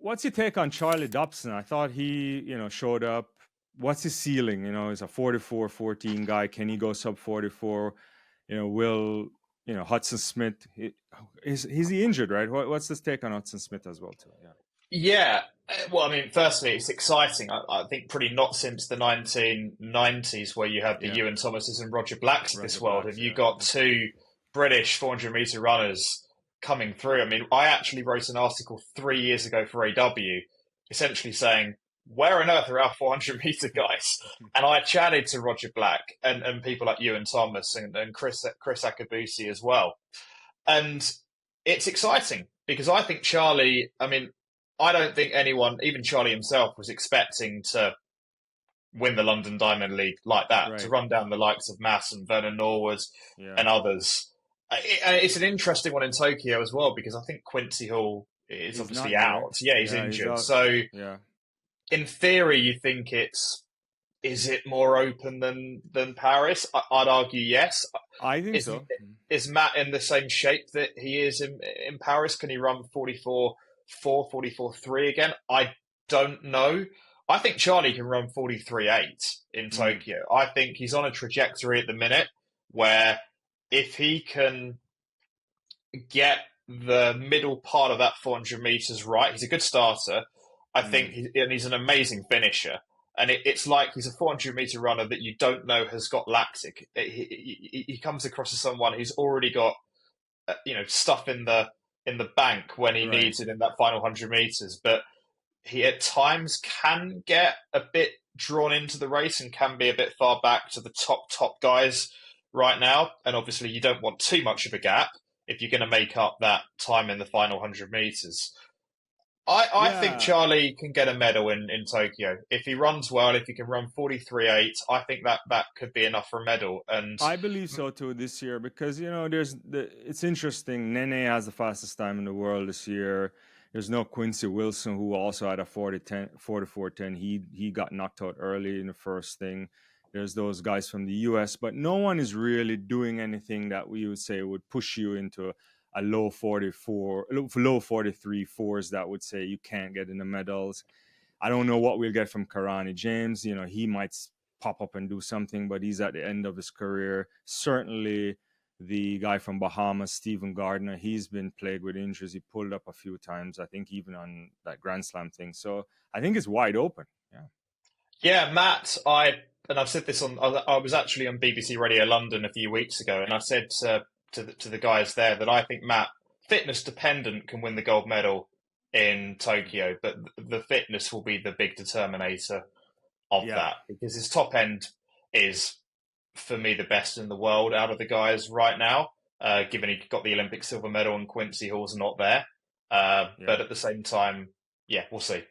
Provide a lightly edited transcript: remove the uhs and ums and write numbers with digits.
what's your take on Charlie Dobson? I thought he, showed up. What's his ceiling? He's a 44-14 guy. Can he go sub 44? Will Hudson-Smith? Is he injured? Right. What's this take on Hudson-Smith as well too? Yeah. Yeah. Well, I mean, firstly, it's exciting. I think pretty not since the 1990s where you had the Yeah. Ewan Thomases and Roger Blacks of this world. Blacks, Have you yeah. got two British 400-meter runners coming through? I mean, I actually wrote an article 3 years ago for AW, essentially saying, where on earth are our 400-meter guys? And I chatted to Roger Black and people like Ewan Thomas and Chris Akabusi as well. And it's exciting because I think Charlie, I mean, I don't think anyone, even Charlie himself, was expecting to win the London Diamond League like that, Right. to run down the likes of Mass and Vernon Norwood and others. It's an interesting one in Tokyo as well because I think Quincy Hall is obviously out. Yeah, he's injured. So in theory, you think is it more open than Paris? I'd argue yes. I think so. Is Matt in the same shape that he is in Paris? Can he run 44-4, 44-3 again? I don't know. I think Charlie can run 43-8 in Tokyo. I think he's on a trajectory at the minute where if he can get the middle part of that 400 meters right, he's a good starter. I think he's an amazing finisher. And it's like he's a 400-meter runner that you don't know has got lactic. He comes across as someone who's already got, stuff in the bank when he needs it in that final 100 meters. But he at times can get a bit drawn into the race and can be a bit far back to the top guys right now. And obviously, you don't want too much of a gap if you're going to make up that time in the final 100 meters. I think Charlie can get a medal in Tokyo. If he runs well, if he can run 43-8, I think that could be enough for a medal. And I believe so too this year because, it's interesting. Nene has the fastest time in the world this year. There's no Quincy Wilson, who also had a 44-10. He got knocked out early in the first thing. There's those guys from the US, but no one is really doing anything that we would say would push you into a low 43 fours that would say you can't get in the medals. I don't know what we'll get from Karani James. He might pop up and do something, but he's at the end of his career. Certainly the guy from Bahamas, Stephen Gardner, he's been plagued with injuries. He pulled up a few times, I think even on that Grand Slam thing. So I think it's wide open. Yeah, Matt, I've said this I was actually on BBC Radio London a few weeks ago, and I said to the guys there that I think Matt, fitness dependent, can win the gold medal in Tokyo, but the fitness will be the big determinator of that because his top end is, for me, the best in the world out of the guys right now, given he got the Olympic silver medal and Quincy Hall's not there. But at the same time, we'll see.